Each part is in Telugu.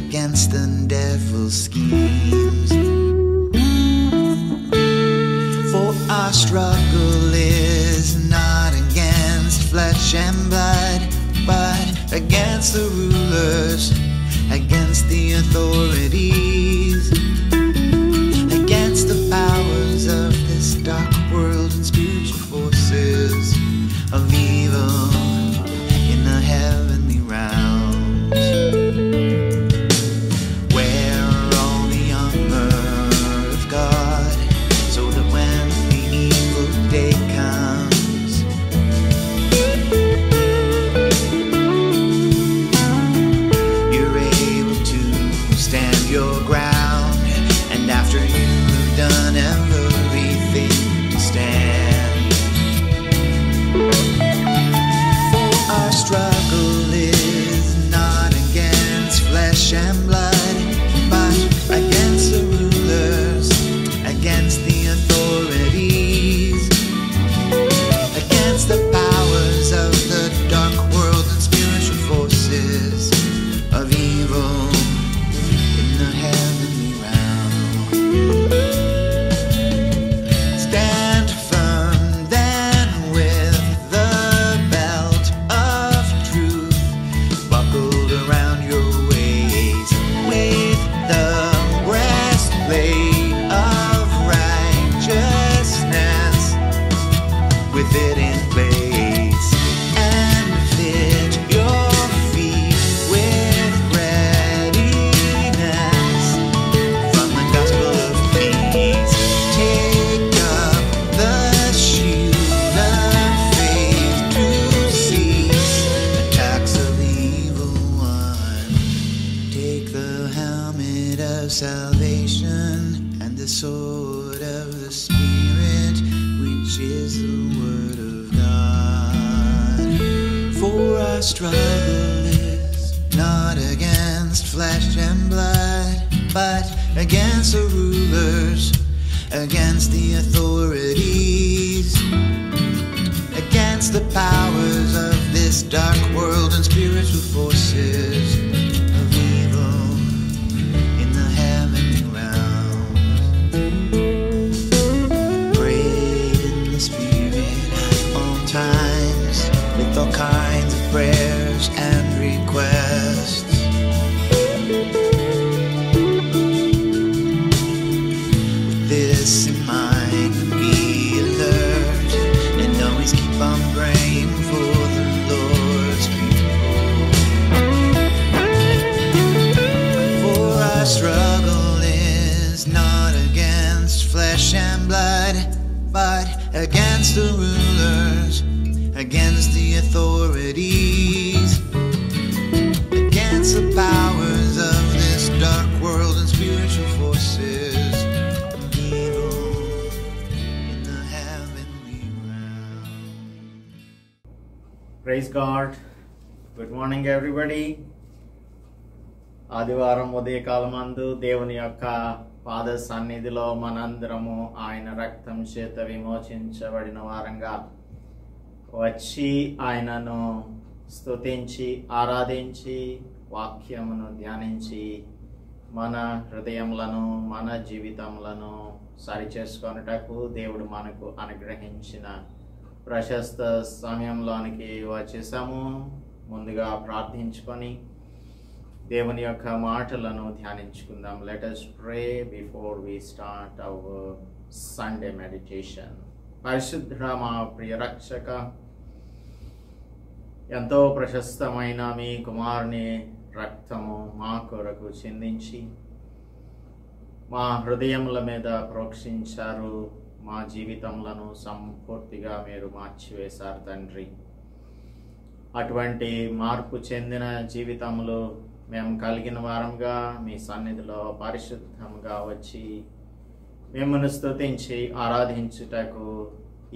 against the devil's schemes. For our struggle is not against flesh and blood, but against the rulers, against the authorities, against the powers of this dark world and spiritual forces of evil in the heavenly realms. Wear all the armor of God, so that when the evil day comes, you're able to stand your ground, and after you've done everything to stand. For our struggle is not against flesh and blood, but against the rulers, against the authorities, against the powers of the dark world and spiritual forces of evil in the heavenly realm. Stand firm then with the belt of truth buckled around your waist, with the breastplate of righteousness, with it in place, and fit your feet with readiness from the gospel of peace. Take up the shield of faith to cease attacks of the evil one. Take the helmet of salvation and the sword of the Spirit, which is the word of God. For our struggle is not against flesh and blood, but against the rulers, against the authorities, against the powers of this dark world and spiritual forces of evil in the heavenly realms. Pray in the Spirit at all times, with all kinds of prayers and requests. With this in mind, be alert and always keep on praying for the Lord's people. For our struggle is not against flesh and blood, but against the rulers, against the authorities, against the powers of this dark world and spiritual forces of evil in the heavenly realm. Praise God. Good morning everybody. ఆదివారం ఉదయకాలమందు దేవుని యొక్క పాద సన్నిధిలో మనందరము ఆయన రక్తం చేత విమోచించబడిన వారంగా వచ్చి ఆయనను స్తుతించి ఆరాధించి వాక్యమును ధ్యానించి మన హృదయములను మన జీవితములను సరిచేసుకొనుటకు దేవుడు మనకు అనుగ్రహించిన ప్రశస్త సమయంలోనికి వచ్చేసాము. ముందుగా ప్రార్థించుకొని దేవుని యొక్క మాటలను ధ్యానించుకుందాం. Let us pray before we start our Sunday meditation. పరిశుద్ధ మా ప్రియ రక్షక, ఎంతో ప్రశస్తమైన మీ కుమారుని రక్తము మా కొరకు చిందించి మా హృదయముల మీద ప్రోక్షించారు. మా జీవితములను సంపూర్తిగా మీరు మార్చివేశారు తండ్రి. అటువంటి మార్పు చెందిన జీవితములు మేము కలిగిన వారంగా మీ సన్నిధిలో పరిశుద్ధంగా వచ్చి మిమ్మల్ని స్తుతించి ఆరాధించుటకు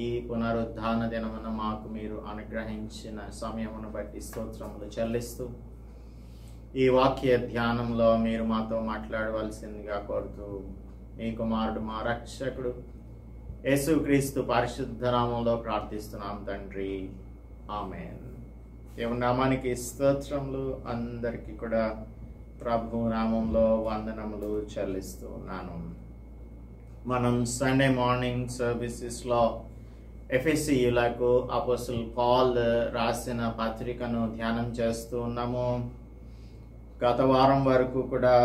ఈ పునరుద్ధాన దినమున మాకు మీరు అనుగ్రహించిన సమయమును బట్టి స్తోత్రములు చెల్లిస్తూ ఈ వాక్య ధ్యానంలో మీరు మాతో మాట్లాడవలసిందిగా కోరుతూ మీ కుమారుడు మా రక్షకుడు యేసుక్రీస్తు పరిశుద్ధ నామములో ప్రార్థిస్తున్నాం తండ్రి, ఆమేన్. దేవుని నామానికి స్తోత్రములు. అందరికీ కూడా ప్రభు నామంలో వందనములు చెల్లిస్తూ ఉన్నాను. మనం సండే మార్నింగ్ సర్వీసెస్లో ఎఫెసీయులకు అపోస్తలుడు పౌల్ రాసిన పత్రికను ధ్యానం చేస్తూ ఉన్నాము. గత వారం వరకు కూడా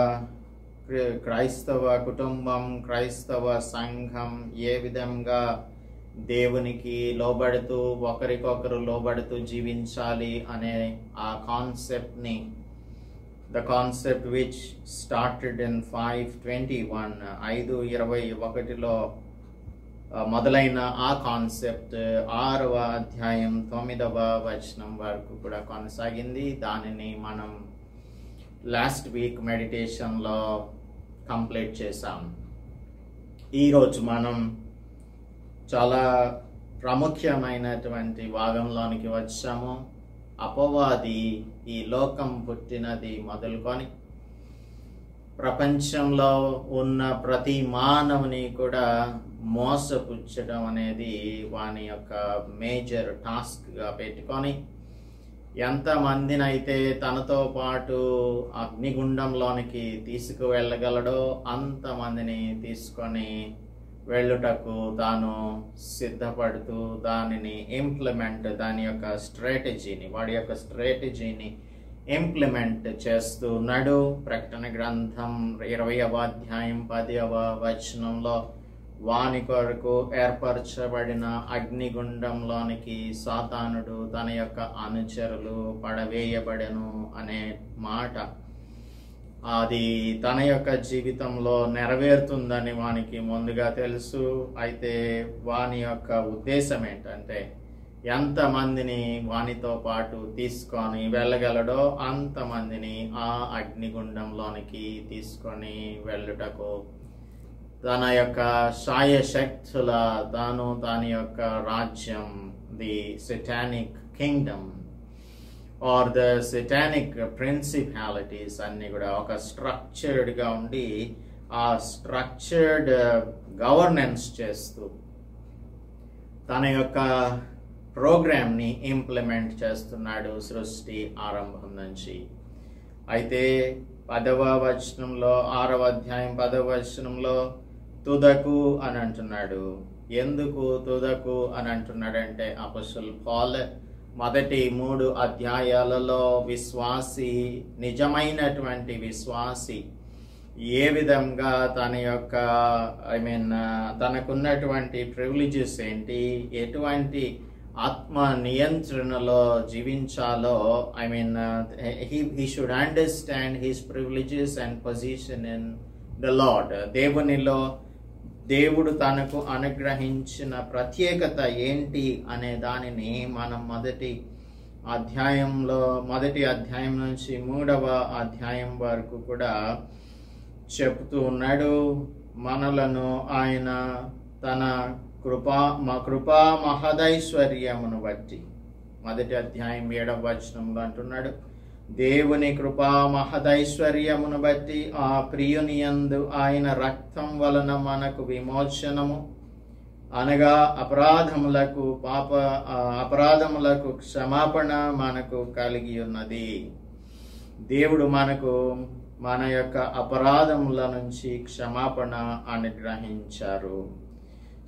క్రైస్తవ కుటుంబం, క్రైస్తవ సంఘం ఏ విధంగా దేవునికి లోబడుతూ ఒకరికొకరు లోబడుతూ జీవించాలి అనే ఆ కాన్సెప్ట్ని, the concept which started in 5:21 మొదలైన ఆ కాన్సెప్ట్ 6వ అధ్యాయం 9వ వచనం వరకు కూడా కొనసాగింది. దానిని మనం లాస్ట్ వీక్ మెడిటేషన్లో కంప్లీట్ చేశాం. ఈరోజు మనం చాలా ప్రాముఖ్యమైనటువంటి భాగంలోనికి వచ్చాము. అపవాది ఈ లోకం పుట్టినది మొదలుకొని ప్రపంచంలో ఉన్న ప్రతి మానవుని కూడా మోసపుచ్చడం అనేది వాని యొక్క మేజర్ టాస్క్గా పెట్టుకొని ఎంతమందినైతే తనతో పాటు అగ్నిగుండంలోనికి తీసుకువెళ్ళగలడో అంతమందిని తీసుకొని వెళ్ళుటకు తాను సిద్ధపడుతూ దానిని దాని యొక్క స్ట్రాటజీని, వాడి యొక్క స్ట్రాటజీని ఇంప్లిమెంట్ చేస్తూ ఉన్నాడు. ప్రకటన గ్రంథం 20వ అధ్యాయం 10వ వచనంలో వాని కొరకు ఏర్పరచబడిన అగ్నిగుండంలోనికి సాతానుడు తన యొక్క అనుచరులు పడవేయబడెను అనే మాట, అది తన యొక్క జీవితంలో నెరవేరుతుందని వానికి ముందుగా తెలుసు. అయితే వాని యొక్క ఉద్దేశం ఏంటంటే ఎంతమందిని వానితో పాటు తీసుకొని వెళ్ళగలడో అంతమందిని ఆ అగ్నిగుండంలోనికి తీసుకొని వెళ్ళుటకు తన యొక్క శాయశక్తుల దాని యొక్క రాజ్యం, the satanic kingdom or the satanic principalities అన్ని కూడా ఒక స్ట్రక్చర్డ్గా ఉండి ఆ స్ట్రక్చర్డ్ గవర్నెన్స్ చేస్తూ తన యొక్క ప్రోగ్రామ్ని ఇంప్లిమెంట్ చేస్తున్నాడు సృష్టి ఆరంభం నుంచి. అయితే 10వ వచనంలో 6వ అధ్యాయం 10వ వచనంలో తుదకు అని అంటున్నాడు. ఎందుకు తుదకు అని అంటున్నాడంటే అపోస్తలుడు పౌల్ మొదటి 3 అధ్యాయాలలో విశ్వాసి, నిజమైనటువంటి విశ్వాసి ఏ విధంగా తన యొక్క తనకున్నటువంటి ప్రివిలేజెస్ ఏంటి, ఎటువంటి ఆత్మ నియంత్రణలో జీవించాలో, he should understand his privileges and position in the Lord. దేవుడు తనకు అనుగ్రహించిన ప్రత్యేకత ఏంటి అనే దానిని మనం మొదటి అధ్యాయం నుంచి 3వ అధ్యాయం వరకు కూడా చెప్తూ ఉన్నాడు. మనలను ఆయన తన కృపా మహదైశ్వర్యమును బట్టి, మొదటి అధ్యాయం 7వ వచనంలో అంటున్నాడు, దేవుని కృపా మహదైశ్వర్యమును బట్టి ఆ ప్రియుని యందు ఆయన రక్తం వలన మనకు విమోచనము, అనగా అపరాధములకు క్షమాపణ మనకు కలిగి ఉన్నది. దేవుడు మనకు మన యొక్క అపరాధముల నుంచి క్షమాపణ అనుగ్రహించారు.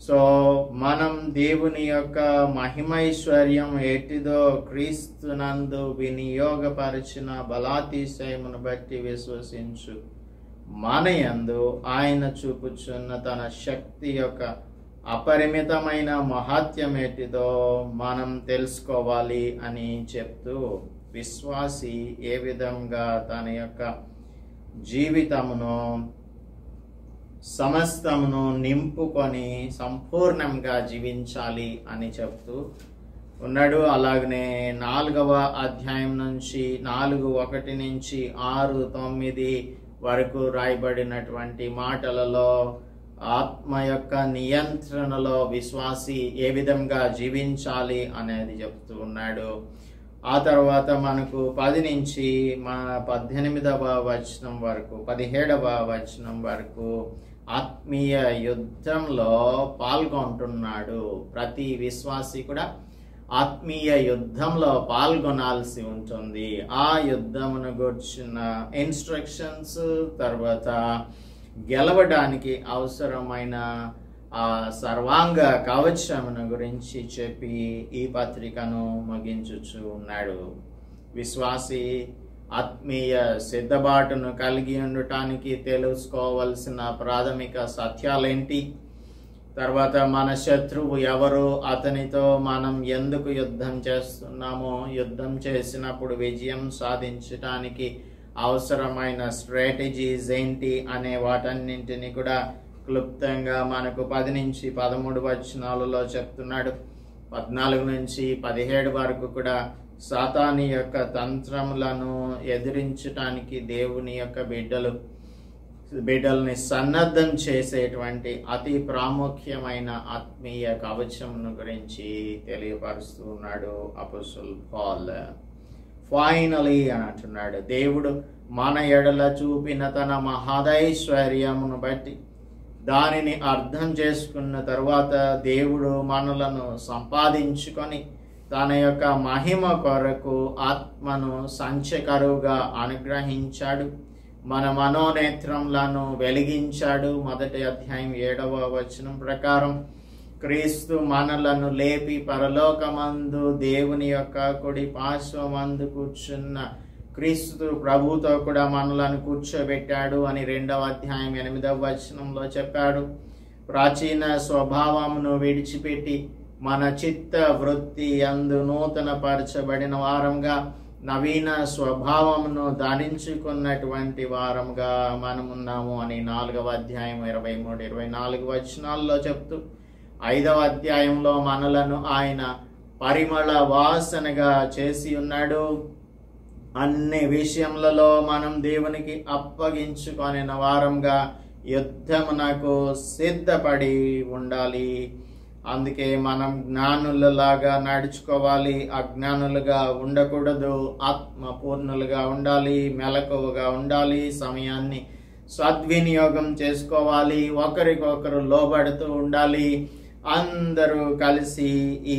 సో మనం దేవుని యొక్క మహిమైశ్వర్యం ఎట్టిదో క్రీస్తునందు వినియోగపరిచిన బలాతిశయమును బట్టి విశ్వసించు మన యందు ఆయన చూపుచున్న తన శక్తి యొక్క అపరిమితమైన మహాత్యం ఎట్టిదో మనం తెలుసుకోవాలి అని చెప్తూ విశ్వాసి ఏ విధంగా తన యొక్క జీవితమును సమస్తమును నింపుకొని సంపూర్ణంగా జీవించాలి అని చెప్తూ ఉన్నాడు. అలాగనే 4వ అధ్యాయం నుంచి 4:1 నుంచి 6:9 వరకు రాయబడినటువంటి మాటలలో ఆత్మ యొక్క నియంత్రణలో విశ్వాసి ఏ విధంగా జీవించాలి అనేది చెప్తూ ఉన్నాడు. ఆ తర్వాత మనకు 10 నుంచి 18వ వచనం వరకు 17వ వచనం వరకు ఆత్మీయ యుద్ధంలో పాల్గొంటున్నాడు. ప్రతి విశ్వాసి కూడా ఆత్మీయ యుద్ధంలో పాల్గొనాల్సి ఉంటుంది. ఆ యుద్ధమును గుర్చిన ఇన్స్ట్రక్షన్స్, తర్వాత గెలవడానికి అవసరమైన ఆ సర్వాంగ కవచమును గురించి చెప్పి ఈ పత్రికను ముగించుచు ఉన్నాడు. విశ్వాసి ఆత్మీయ సిద్ధబాటును కలిగి ఉండటానికి తెలుసుకోవలసిన ప్రాథమిక సత్యాలేంటి, తర్వాత మన శత్రువు ఎవరు, అతనితో మనం ఎందుకు యుద్ధం చేస్తున్నామో, యుద్ధం చేసినప్పుడు విజయం సాధించడానికి అవసరమైన స్ట్రాటజీస్ ఏంటి అనే వాటన్నింటినీ కూడా క్లుప్తంగా మనకు 10 నుంచి 13 వచనాలలో చెప్తున్నాడు. 14 నుంచి 17 వరకు కూడా సాతాను యొక్క తంత్రములను ఎదిరించటానికి దేవుని యొక్క బిడ్డల్ని సన్నద్ధం చేసేటువంటి అతి ప్రాముఖ్యమైన ఆత్మీయ కవచమును గురించి తెలియపరుస్తూ ఉన్నాడు అపోస్తలుడు పౌలు. ఫైనలీ అని అంటున్నాడు, దేవుడు మన ఎడల చూపిన తన మహదైశ్వర్యమును బట్టి దానిని అర్థం చేసుకున్న తరువాత దేవుడు మనలను సంపాదించుకొని తన యొక్క మహిమ కొరకు ఆత్మను సంచకరువుగా అనుగ్రహించాడు, మన మనోనేత్రములను వెలిగించాడు. 1వ అధ్యాయం 7వ వచనం ప్రకారం క్రీస్తు మనలను లేపి పరలోకమందు దేవుని యొక్క కుడి పార్శ్వమందు కూర్చున్న క్రీస్తు ప్రభుతో కూడా మనలను కూర్చోబెట్టాడు అని 2వ అధ్యాయం 8వ వచనంలో చెప్పాడు. ప్రాచీన స్వభావమును విడిచిపెట్టి మన చిత్త వృత్తి యందు నూతన పరచబడిన వారంగా నవీన స్వభావమును ధరించుకున్నటువంటి వారంగా మనమున్నాము అని 4వ అధ్యాయం 23-24 వచనాల్లో చెప్తూ 5వ అధ్యాయంలో మనలను ఆయన పరిమళ వాసనగా చేసి ఉన్నాడు. అన్ని విషయములలో మనం దేవునికి అప్పగించుకొని వారంగా యుద్ధమునకు సిద్ధపడి ఉండాలి. అందుకే మనం జ్ఞానులలాగా నడుచుకోవాలి, అజ్ఞానులుగా ఉండకూడదు, ఆత్మపూర్ణులుగా ఉండాలి, మెలకువగా ఉండాలి, సమయాన్ని సద్వినియోగం చేసుకోవాలి, ఒకరికొకరు లోబడుతూ ఉండాలి. అందరూ కలిసి ఈ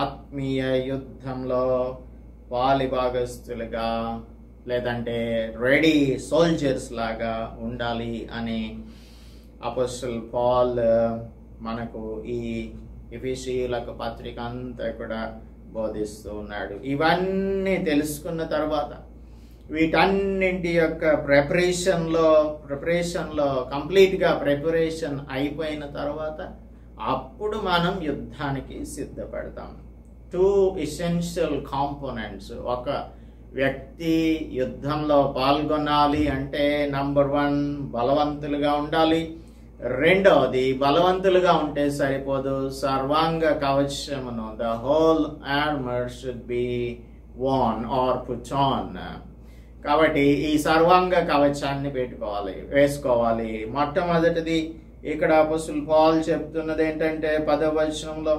ఆత్మీయ యుద్ధంలో పాలిభాగస్తులుగా లేదంటే రెడీ సోల్జర్స్ లాగా ఉండాలి అని అపోస్తలుడు పౌలు మనకు ఈ ఎఫెసీయులకు పత్రిక అంతా కూడా బోధిస్తూ ఉన్నాడు. ఇవన్నీ తెలుసుకున్న తర్వాత వీటన్నింటి యొక్క ప్రిపరేషన్లో కంప్లీట్గా ప్రిపరేషన్ అయిపోయిన తర్వాత అప్పుడు మనం యుద్ధానికి సిద్ధపడతాం. 2 essential components. ఒక వ్యక్తి యుద్ధంలో పాల్గొనాలి అంటే నంబర్ 1 బలవంతులుగా ఉండాలి. రెండవది బలవంతులుగా ఉంటే సరిపోదు, సర్వాంగ కవచమును the whole armor should be worn or put on. కాబట్టి ఈ సర్వాంగ కవచాన్ని వేసుకోవాలి. మొట్టమొదటిది ఇక్కడ అపోస్తలుడు పౌలు చెప్తున్నది ఏంటంటే 10వ వచనంలో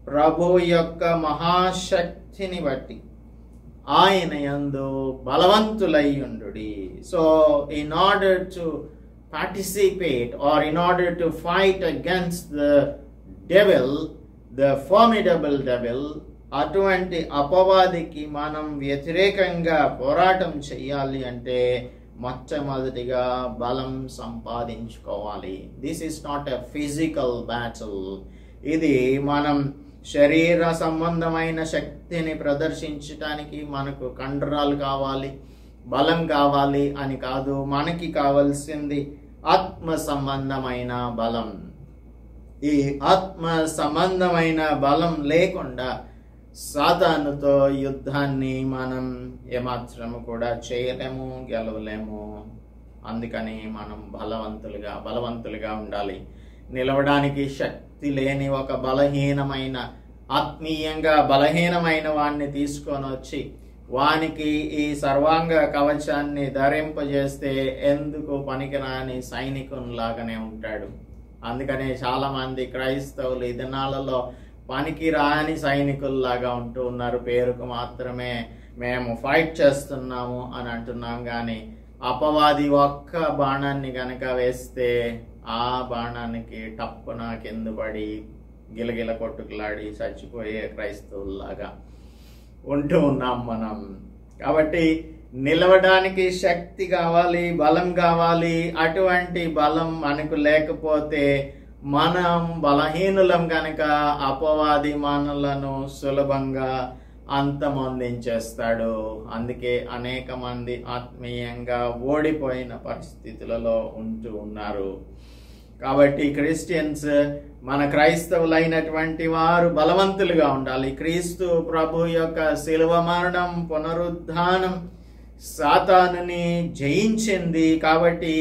ప్రభు యొక్క మహాశక్తిని బట్టి ఆయన యందు బలవంతులయ్యుండుడి. So in order to participate or in order to fight against the devil, the formidable devil, అటువంటి అపవాదికి మనం వ్యతిరేకంగా పోరాటం చేయాలి అంటే మొట్టమొదటిగా బలం సంపాదించుకోవాలి. This is not a physical battle. ఇది మనం శరీర సంబంధమైన శక్తిని ప్రదర్శించటానికి మనకు కండరాలు కావాలి, బలం కావాలి అని కాదు. మనకి కావాల్సింది ఆత్మ సంబంధమైన బలం. ఈ ఆత్మ సంబంధమైన బలం లేకుండా సాతానుతో యుద్ధాన్ని మనం ఏమాత్రము కూడా చేయలేము, గెలవలేము. అందుకని మనం బలవంతులుగా ఉండాలి. నిలవడానికి శక్తి లేని ఒక ఆత్మీయంగా బలహీనమైన వాడిని తీసుకొని వచ్చి వానికి ఈ సర్వాంగ కవచాన్ని ధరింపజేస్తే ఎందుకు పనికిరాని సైనికునిలాగానే ఉంటాడు. అందుకనే చాలా మంది క్రైస్తవులు ఈ దినాలలో పనికిరాని సైనికుల్లాగా ఉంటూ ఉన్నారు. పేరుకు మాత్రమే మేము ఫైట్ చేస్తున్నాము అని అంటున్నాం, కానీ అపవాది ఒక్క బాణాన్ని గనక వేస్తే ఆ బాణానికి టప్పున కింద పడి గిలగిల కొట్టుకులాడి చచ్చిపోయే క్రైస్తవుల్లాగా ఉంటూ ఉన్నాం మనం. కాబట్టి నిలవడానికి శక్తి కావాలి, బలం కావాలి. అటువంటి బలం మనకు లేకపోతే మనం బలహీనులం కనుక అపవాది మనలను సులభంగా అంతమొందించేస్తాడు. అందుకే అనేక మంది ఆత్మీయంగా ఓడిపోయిన పరిస్థితులలో ఉంటూ ఉన్నారు. కాబట్టి క్రిస్టియన్స్, మన క్రైస్తవులైనటువంటి వారు బలవంతులుగా ఉండాలి. క్రీస్తు ప్రభు యొక్క శిలువ మరణం, పునరుద్ధానం సాతానుని జయించింది. కాబట్టి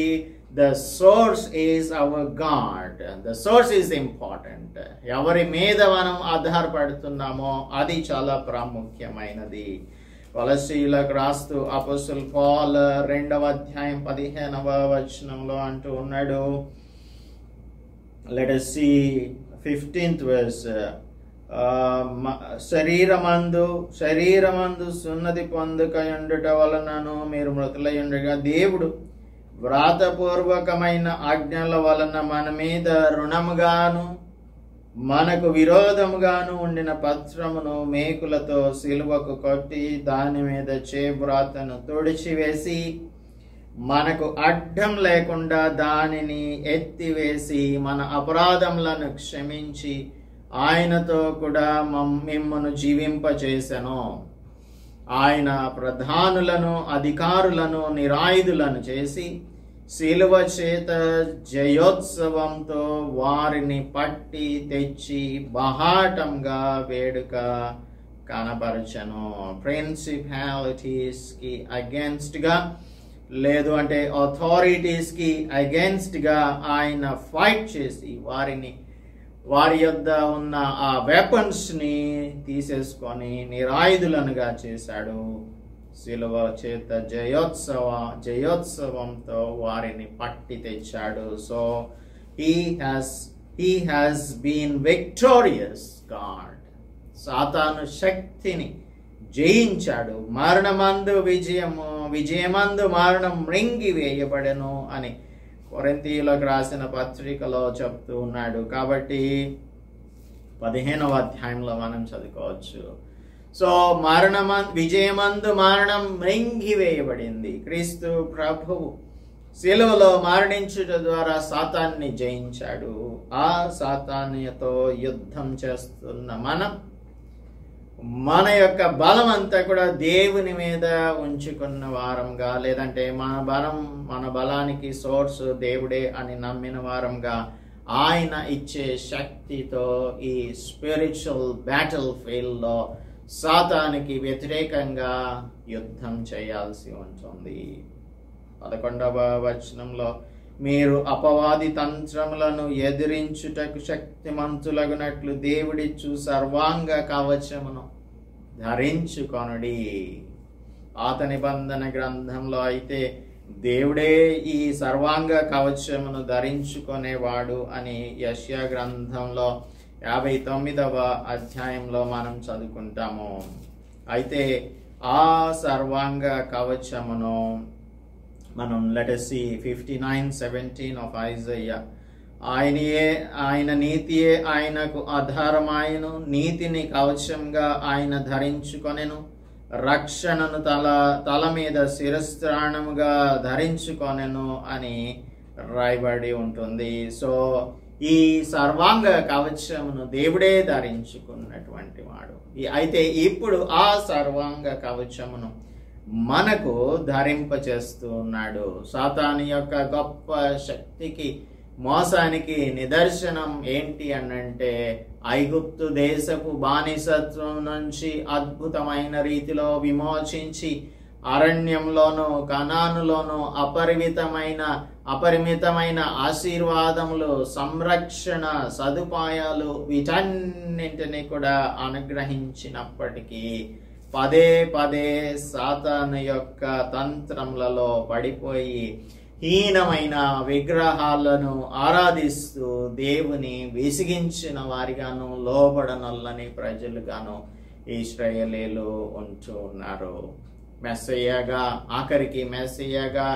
the source is our God. The source is important. ఎవరి మీద మనం ఆధారపడుతున్నామో అది చాలా ప్రాముఖ్యమైనది. కొలస్సీయులకు రాస్తూ అపోస్తలుడు పౌలు 2వ అధ్యాయం 15వ వచనంలో అంటూ ఉన్నాడు. Let us see 15th verse. శరీరమందు సున్నతి పొందుకయుండుట వలనను మీరు మృతులై ఉండగా దేవుడు వ్రాతపూర్వకమైన ఆజ్ఞల వలన మన మీద రుణముగాను మనకు విరోధముగాను ఉండిన పత్రమును మేకులతో సిలువకు కొట్టి దాని మీద చేవ్రాతను తుడిచివేసి మనకు అడ్డం లేకుండా దానిని ఎత్తివేసి మన అపరాధములను క్షమించి ఆయనతో కూడా మిమ్మను జీవింపచేసెను. ఆయన ప్రధానులను అధికారులను నిరాయుధులను చేసి శిలువ చేత జయోత్సవంతో వారిని పట్టి తెచ్చి బహాటంగా వేడుక కనపరచను. ప్రిన్సిపాలిటీస్ కి అగేన్స్ట్ గా, లేదు అంటే అథారిటీస్ కి అగేన్స్ట్ గా ఆయన ఫైట్ చేసి వారి యొద్ద ఉన్న ఆ వెపన్స్ ని తీసేసుకొని నిరాయుధులనుగా చేశాడు. శిలువ చేత జయోత్సవంతో వారిని పట్టి తెచ్చాడు. So he has been victorious God. సాతాను శక్తిని జయించాడు. మరణమందు విజయమందు మరణం మృంగి వేయబడెను అని కొరింథీయులకు రాసిన పత్రికలో చెప్తూ ఉన్నాడు. కాబట్టి 15వ అధ్యాయంలో మనం చదువుకోవచ్చు. సో విజయమందు మరణం మృంగివేయబడింది. క్రీస్తు ప్రభువు శిలువలో మరణించుట ద్వారా సాతాన్ని జయించాడు. ఆ సాతానుతో యుద్ధం చేస్తున్న మన యొక్క బలం అంతా కూడా దేవుని మీద ఉంచుకున్న వారంగా, లేదంటే మన బలానికి సోర్స్ దేవుడే అని నమ్మిన వారంగా ఆయన ఇచ్చే శక్తితో ఈ స్పిరిచువల్ బ్యాటిల్ ఫీల్డ్ లో సాతానికి వ్యతిరేకంగా యుద్ధం చేయాల్సి ఉంటుంది. 11వ వచనంలో మీరు అపవాది తంత్రములను ఎదిరించుటకు శక్తిమంతులగునట్లు దేవుడిచ్చు సర్వాంగ కవచమును ధరించుకొనుడి. పాత నిబంధన గ్రంథంలో అయితే దేవుడే ఈ సర్వాంగ కవచమును ధరించుకునేవాడు అని యెషయా గ్రంథంలో 59వ అధ్యాయంలో మనం చదువుకుంటాము. అయితే ఆ సర్వాంగ కవచమును మనం let us see 59:17 of Isaiah. ఆయన నీతియే ఆయనకు ఆధారమాయను, నీతిని కవచంగా ఆయన ధరించుకొనెను, రక్షణను తల మీద శిరస్త్రాణముగా ధరించుకొనెను అని రాయబడి ఉంటుంది. సో ఈ సర్వాంగ కవచమును దేవుడే ధరించుకున్నటువంటి వాడు. అయితే ఇప్పుడు ఆ సర్వాంగ కవచమును మనకు ధరింపచేస్తూ ఉన్నాడు. సాతాను యొక్క గొప్ప శక్తికి, మోసానికి నిదర్శనం ఏంటి అనంటే ఐగుప్తు దేశపు బానిసత్వం నుంచి అద్భుతమైన రీతిలో విమోచించి అరణ్యంలోనూ కనానులోనూ అపరిమితమైన ఆశీర్వాదములు, సంరక్షణ, సదుపాయాలు వీటన్నింటినీ కూడా అనుగ్రహించినప్పటికీ పదే సాతాను యొక్క తంత్రములలో పడిపోయి హీనమైన విగ్రహాలను ఆరాధిస్తూ దేవుని విసిగించిన వారిగాను, లోబడనొల్లని ప్రజలుగాను ఇశ్రాయేలీయులు ఉంటూ ఉన్నారు. ఆఖరికి మెస్సయ్యగా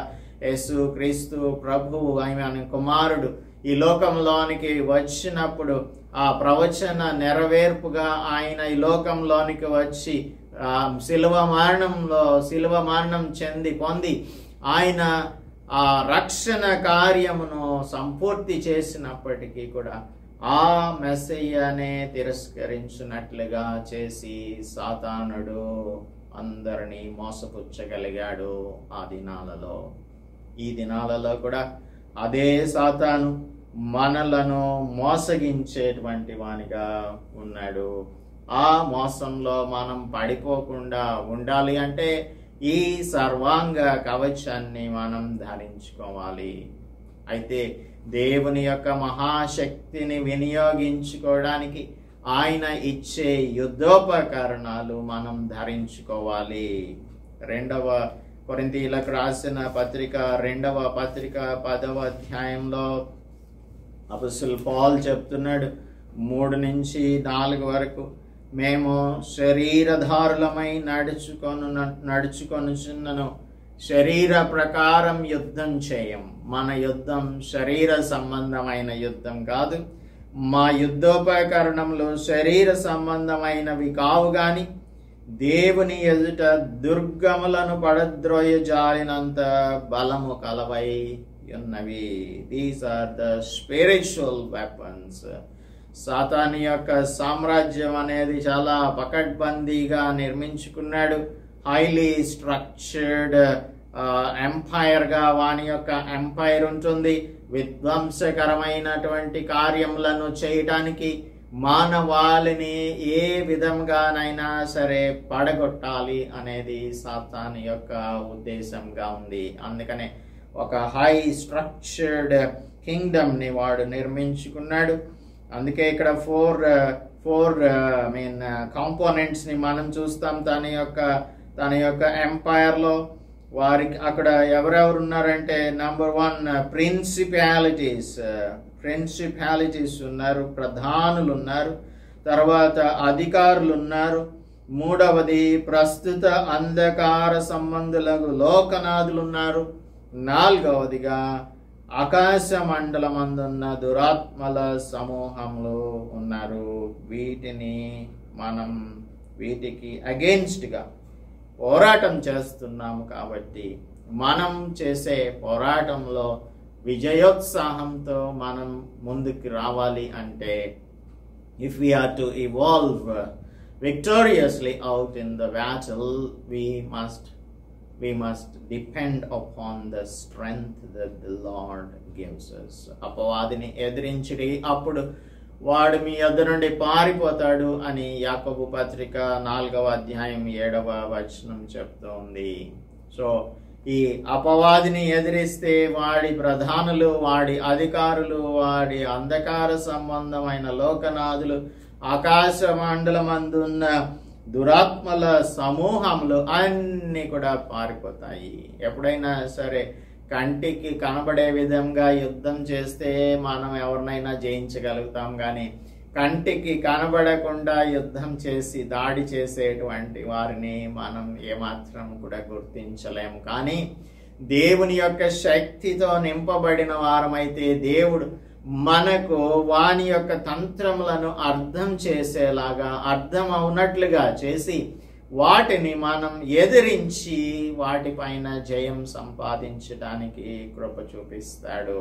యేసు క్రీస్తు ప్రభువు ఆయన కుమారుడు ఈ లోకంలోనికి వచ్చినప్పుడు ఆ ప్రవచన నెరవేర్పుగా ఆయన ఈ లోకంలోనికి వచ్చి శిలువ మరణం పొంది ఆయన ఆ రక్షణ కార్యమును సంపూర్తి చేసినప్పటికీ కూడా ఆ మెస్సయ్యనే తిరస్కరించినట్లుగా చేసి సాతానుడు అందరినీ మోసపుచ్చగలిగాడు ఆ దినాలలో. ఈ దినాలలో కూడా అదే సాతాను మనలను మోసగించేటువంటి వానిగా ఉన్నాడు. ఆ మోసంలో మనం పడిపోకుండా ఉండాలి అంటే ఈ సర్వాంగ కవచాన్ని మనం ధరించుకోవాలి. అయితే దేవుని యొక్క మహాశక్తిని వినియోగించుకోవడానికి ఆయన ఇచ్చే యుద్ధోపకరణాలు మనం ధరించుకోవాలి. 2వ కొరింథీయులకు రాసిన పత్రిక 2వ పత్రిక 10వ అధ్యాయంలో అపొస్తలుడు పౌలు చెప్తున్నాడు 3 నుంచి 4 వరకు, మేము శరీరధారులమై నడుచుకొనుచున్నను శరీర ప్రకారం యుద్ధం చేయం. మన యుద్ధం శరీర సంబంధమైన యుద్ధం కాదు. మా యుద్ధోపకరణములు శరీర సంబంధమైనవి కావు గాని దేవుని ఎదుట దుర్గములను పడద్రోయజాలినంత బలము కలవై ఉన్నవి. These are the spiritual weapons. సాతాను యొక్క సామ్రాజ్యం అనేది చాలా పకడ్బందీగా నిర్మించుకున్నాడు. హైలీ స్ట్రక్చర్డ్ ఎంపైర్ గా వాని యొక్క ఎంపైర్ ఉంటుంది. విధ్వంసకరమైనటువంటి కార్యములను చేయటానికి మానవాళిని ఏ విధంగానైనా సరే పడగొట్టాలి అనేది సాతాను యొక్క ఉద్దేశంగా ఉంది. అందుకనే ఒక హై స్ట్రక్చర్డ్ కింగ్డమ్ ని వాడు నిర్మించుకున్నాడు. అందుకే ఇక్కడ ఫోర్ కాంపోనెంట్స్ ని మనం చూస్తాం తన యొక్క ఎంపైర్ లో. వారికి అక్కడ ఎవరెవరు ఉన్నారంటే నంబర్ 1 ప్రిన్సిపాలిటీస్ ఉన్నారు, ప్రధానులు ఉన్నారు, తర్వాత అధికారులు ఉన్నారు, 3వది ప్రస్తుత అంధకార సంబంధులకు లోకనాథులు ఉన్నారు, 4వదిగా ఆకాశ మండలమందున్న దురాత్మల సమూహంలో ఉన్నారు. వీటికి అగెయిన్స్ట్ గా పోరాటం చేస్తున్నాము. కాబట్టి మనం చేసే పోరాటంలో విజయోత్సాహంతో మనం ముందుకు రావాలి అంటే if we are to evolve victoriously out in the battle, we must depend upon the strength that the Lord gives us. అపవాదిని ఎదిరించిడి, అప్పుడు వాడు మీ యొద్ద నుండి పారిపోతాడు అని యాకోబు పత్రిక 4వ అధ్యాయం 7వ వచనం చెప్తోంది. సో ఈ అపవాదిని ఎదిరిస్తే వాడి ప్రధానులు, వాడి అధికారులు, వాడి అంధకార సంబంధమైన లోకనాథులు, ఆకాశ మండలమందున్న దురాత్మల సమూహములు అన్ని కూడా పారిపోతాయి. ఎప్పుడైనా సరే కంటికి కనబడే విధంగా యుద్ధం చేస్తే మనం ఎవరినైనా జయించగలుగుతాం, కానీ కంటికి కనబడకుండా యుద్ధం చేసి దాడి చేసేటువంటి వారిని మనం ఏమాత్రం కూడా గుర్తించలేము. కానీ దేవుని యొక్క శక్తితో నింపబడిన వారమైతే దేవుడు మనకు వాని యొక్క తంత్రములను అర్థం చేసేలాగా, అర్థం అవునట్లుగా చేసి వాటిని మనం ఎదిరించి వాటిపైన జయం సంపాదించడానికి కృప చూపిస్తాడు.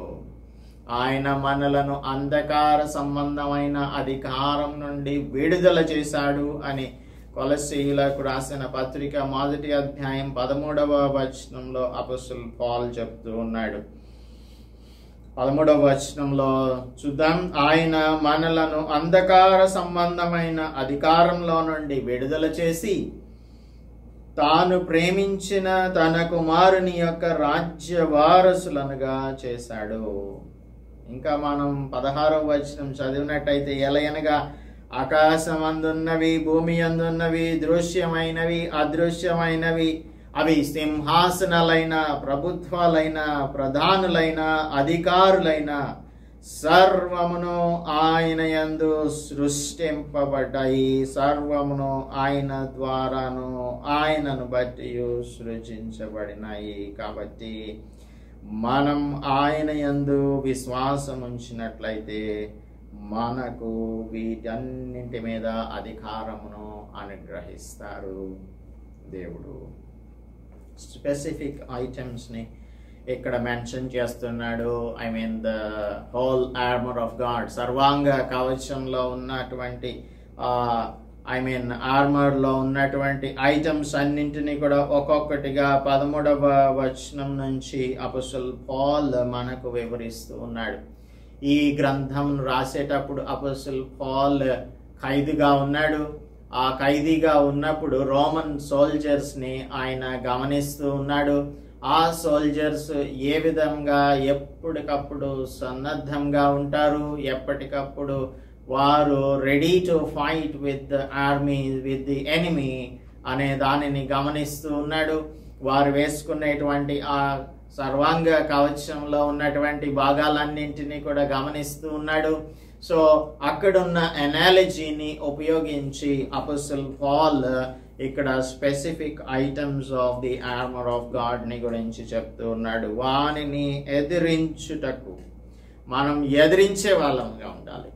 ఆయన మనలను అంధకార సంబంధమైన అధికారం నుండి విడుదల చేశాడు అని కొలస్సీయులకు రాసిన పత్రిక 1వ అధ్యాయం 13వ వచనంలో అపొస్తలుడు పౌలు చెప్తూ ఉన్నాడు. 13వ వచనంలో చూద్దాం. ఆయన మనలను అంధకార సంబంధమైన అధికారంలో నుండి విడుదల చేసి తాను ప్రేమించిన తన కుమారుని యొక్క రాజ్య వారసులనుగా చేశాడు. ఇంకా మనం 16వ వచనం చదివినట్టయితే, ఎలయనగా ఆకాశమందున్నవి, భూమి అందున్నవి, దృశ్యమైనవి, అదృశ్యమైనవి, అవి సింహాసనాలైన, ప్రభుత్వాలైన, ప్రధానులైన, అధికారులైన సర్వమును ఆయన యందు సృష్టింపబడ్డాయి. సర్వమును ఆయన ద్వారాను ఆయనను బట్టి సృజించబడినాయి. కాబట్టి మనం ఆయన యందు విశ్వాసం ఉంచినట్లయితే మనకు వీటన్నింటి మీద అధికారమును అనుగ్రహిస్తారు దేవుడు. స్పెసిఫిక్ ఐటమ్స్ని ఇక్కడ మెన్షన్ చేస్తున్నాడు. I mean the whole armour of God, సర్వాంగ కవచంలో ఉన్నటువంటి ఆర్మర్లో ఉన్నటువంటి ఐటమ్స్ అన్నింటినీ కూడా ఒక్కొక్కటిగా 13వ వచనం నుంచి అపోస్తలుడు పౌలు మనకు వివరిస్తూ ఉన్నాడు. ఈ గ్రంథం రాసేటప్పుడు అపోస్తలుడు పౌలు ఖైదీగా ఉన్నాడు. ఆ ఖైదీగా ఉన్నప్పుడు రోమన్ సోల్జర్స్ని ఆయన గమనిస్తూ ఉన్నాడు. ఆ సోల్జర్స్ ఏ విధంగా ఎప్పటికప్పుడు సన్నద్ధంగా ఉంటారు, ఎప్పటికప్పుడు వారు ready to fight with the army, with the enemy అనే దానిని గమనిస్తూ ఉన్నాడు. వారు వేసుకునేటువంటి ఆ సర్వాంగ కవచంలో ఉన్నటువంటి భాగాలన్నింటినీ కూడా గమనిస్తూ ఉన్నాడు. సో అక్కడున్న ఎనాలజీని ఉపయోగించి అపోస్తలుడు పౌలు ఇక్కడ specific items of the armour of God ని గురించి చెప్తూ ఉన్నాడు. వానిని ఎదిరించుటకు మనం ఎదిరించే వాళ్ళంగా ఉండాలి.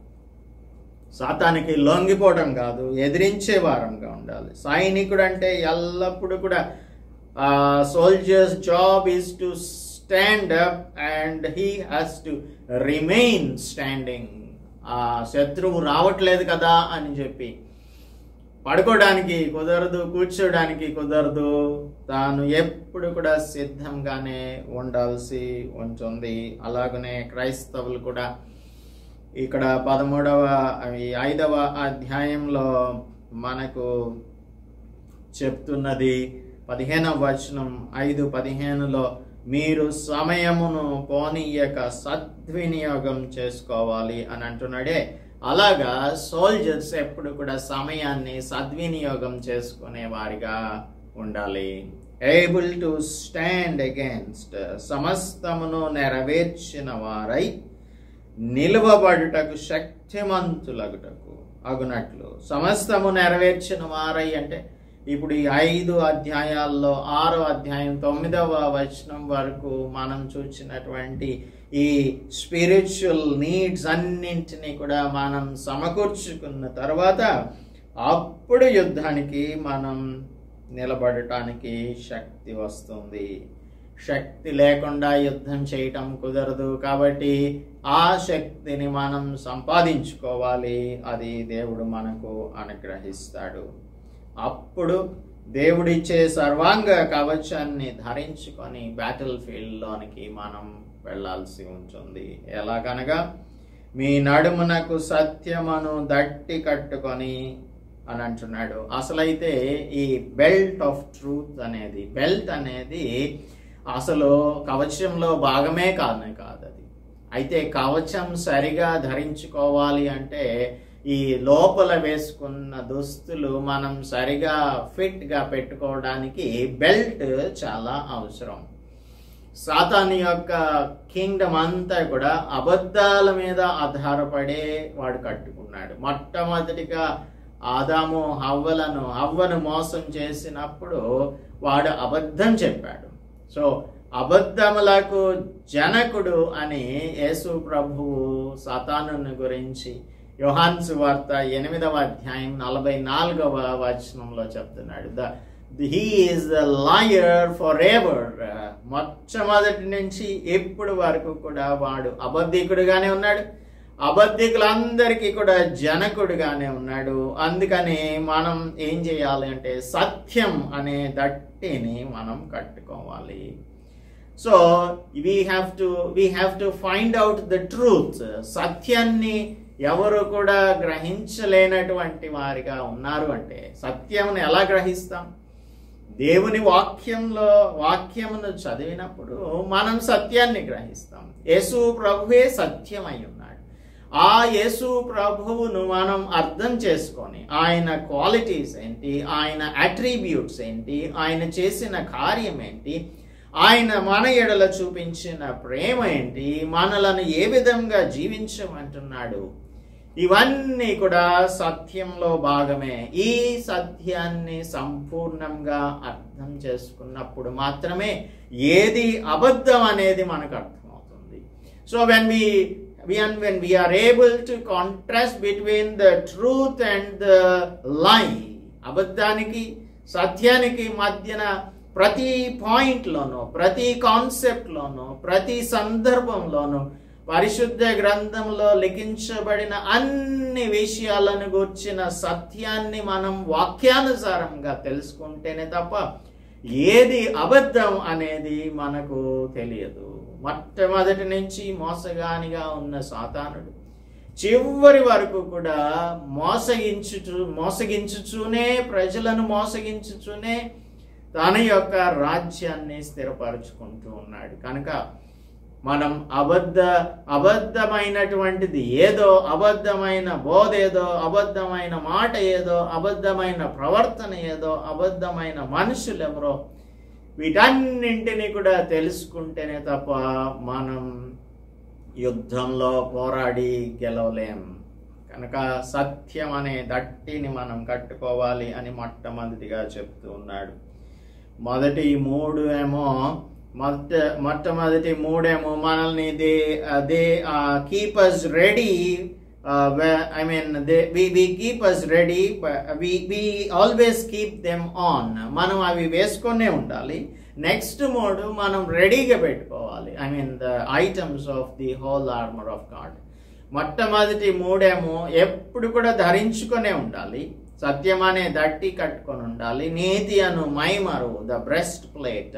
సాతానికి లొంగిపోవడం కాదు, ఎదిరించే వారంగా ఉండాలి. సైనికుడు అంటే ఎల్లప్పుడూ కూడా soldiers job is to stand up and he has to remain standing. శత్రువు రావట్లేదు కదా అని చెప్పి పడుకోవడానికి కుదరదు, కూర్చోడానికి కుదరదు. తాను ఎప్పుడు కూడా సిద్ధంగానే ఉండాల్సి ఉంటుంది. అలాగనే క్రైస్తవులు కూడా ఇక్కడ 5వ అధ్యాయంలో మనకు చెప్తున్నది 15వ వచనం 5:15లో మీరు సమయమును పోనీయక సద్వినియోగం చేసుకోవాలి అని అంటున్నాడే. అలాగా సోల్జర్స్ ఎప్పుడు కూడా సమయాన్ని సద్వినియోగం చేసుకునే వారిగా ఉండాలి. ఏబుల్ టు స్టాండ్ అగేన్స్ట్, సమస్తమును నెరవేర్చిన వారై నిలువబడుటకు శక్తిమంతులగుటకు అగునట్లు. సమస్తము నెరవేర్చిన వారై అంటే ఇప్పుడు ఈ 5 అధ్యాయాల్లో 6వ అధ్యాయం 9వ వచనం వరకు మనం చూసినటువంటి ఈ స్పిరిచువల్ నీడ్స్ అన్నింటినీ కూడా మనం సమకూర్చుకున్న తర్వాత అప్పుడు యుద్ధానికి మనం నిలబడటానికి శక్తి వస్తుంది. శక్తి లేకుండా యుద్ధం చేయటం కుదరదు. కాబట్టి ఆ శక్తిని మనం సంపాదించుకోవాలి. అది దేవుడు మనకు అనుగ్రహిస్తాడు. అప్పుడు దేవుడిచ్చే సర్వాంగ కవచాన్ని ధరించుకొని బ్యాటిల్ ఫీల్డ్లోనికి మనం వెళ్లాల్సి ఉంటుంది. ఎలాగనగా మీ నడుమునకు సత్యమును దట్టి కట్టుకొని అని అంటున్నాడు. అసలైతే ఈ బెల్ట్ ఆఫ్ ట్రూత్ అనేది, బెల్ట్ అనేది అసలు కవచంలో భాగమే కాదు అది. అయితే కవచం సరిగా ధరించుకోవాలి అంటే ఈ లోపల వేసుకున్న దుస్తులు మనం సరిగా ఫిట్గా పెట్టుకోవడానికి బెల్ట్ చాలా అవసరం. సాతాను యొక్క కింగ్డమ్ అంతా కూడా అబద్ధాల మీద ఆధారపడే వాడు కట్టుకున్నాడు. మొట్టమొదటిగా ఆదాము హవ్వను మోసం చేసినప్పుడు వాడు అబద్ధం చెప్పాడు. సో అబద్ధములకు జనకుడు అని యేసు ప్రభువు సాతానుని గురించి యోహాను సువార్త 8వ అధ్యాయం 44వ వచనంలో చెప్తున్నాడు. He is the liar for ever. మొట్టమొదటి నుంచి ఎప్పుడు వరకు కూడా వాడు అబద్ధికుడుగానే ఉన్నాడు. అబద్ధికులందరికీ కూడా జనకుడుగానే ఉన్నాడు. అందుకని మనం ఏం చేయాలి అంటే సత్యం అనే దట్టిని మనం కట్టుకోవాలి. So we have to find out the truth. సత్యాన్ని ఎవరు కూడా గ్రహించలేనటువంటి వారిగా ఉన్నారు అంటే సత్యమును ఎలా గ్రహిస్తాం? దేవుని వాక్యమును చదివినప్పుడు మనం సత్యాన్ని గ్రహిస్తాం. యేసు ప్రభువే సత్యమై ఉన్నాడు. ఆ యేసు ప్రభువును మనం అర్థం చేసుకొని ఆయన క్వాలిటీస్ ఏంటి, ఆయన అట్రిబ్యూట్స్ ఏంటి, ఆయన చేసిన కార్యం ఏంటి, ఆయన మన ఎడల చూపించిన ప్రేమ ఏంటి, మనలను ఏ విధంగా జీవించమంటున్నాడు, ఇవన్నీ కూడా సత్యంలో భాగమే. ఈ సత్యాన్ని సంపూర్ణంగా అర్థం చేసుకున్నప్పుడు మాత్రమే ఏది అబద్ధం అనేది మనకు అర్థమవుతుంది. So when we are able to contrast between the truth and the lie, అబద్ధానికి సత్యానికి మధ్యన ప్రతి పాయింట్లోనూ, ప్రతి కాన్సెప్ట్లోనూ, ప్రతి సందర్భంలోనూ పరిశుద్ధ గ్రంథంలో లిఖించబడిన అన్ని విషయాలను గూర్చిన సత్యాన్ని మనం వాక్యానుసారంగా తెలుసుకుంటేనే తప్ప ఏది అబద్ధం అనేది మనకు తెలియదు. మొట్టమొదటి నుంచి మోసగానిగా ఉన్న సాతానుడు చివరి వరకు కూడా మోసగించుచూనే ప్రజలను మోసగించుచూనే తన యొక్క రాజ్యాన్ని స్థిరపరుచుకుంటూ ఉన్నాడు. కనుక మనం అబద్ధమైనటువంటిది ఏదో, అబద్ధమైన బోధ ఏదో, అబద్ధమైన మాట ఏదో, అబద్ధమైన ప్రవర్తన ఏదో, అబద్ధమైన మనుషులు ఎవరో, వీటన్నింటినీ కూడా తెలుసుకుంటేనే తప్ప మనం యుద్ధంలో పోరాడి గెలవలేం. కనుక సత్యం అనే దట్టిని మనం కట్టుకోవాలి అని మొట్టమొదటిగా చెప్తూ ఉన్నాడు. మొట్టమొదటి మూడేమో మనల్ని they keep us ready. we keep us ready, we always keep them on. మనం అవి వేసుకొనే ఉండాలి. నెక్స్ట్ మూడు మనం రెడీగా పెట్టుకోవాలి. the items of the whole armor of God. మొట్టమొదటి మూడేమో ఎప్పుడు కూడా ధరించుకొనే ఉండాలి. సత్యం అనే దట్టి కట్టుకొని ఉండాలి. నీతి అను మైమరు, the breastplate.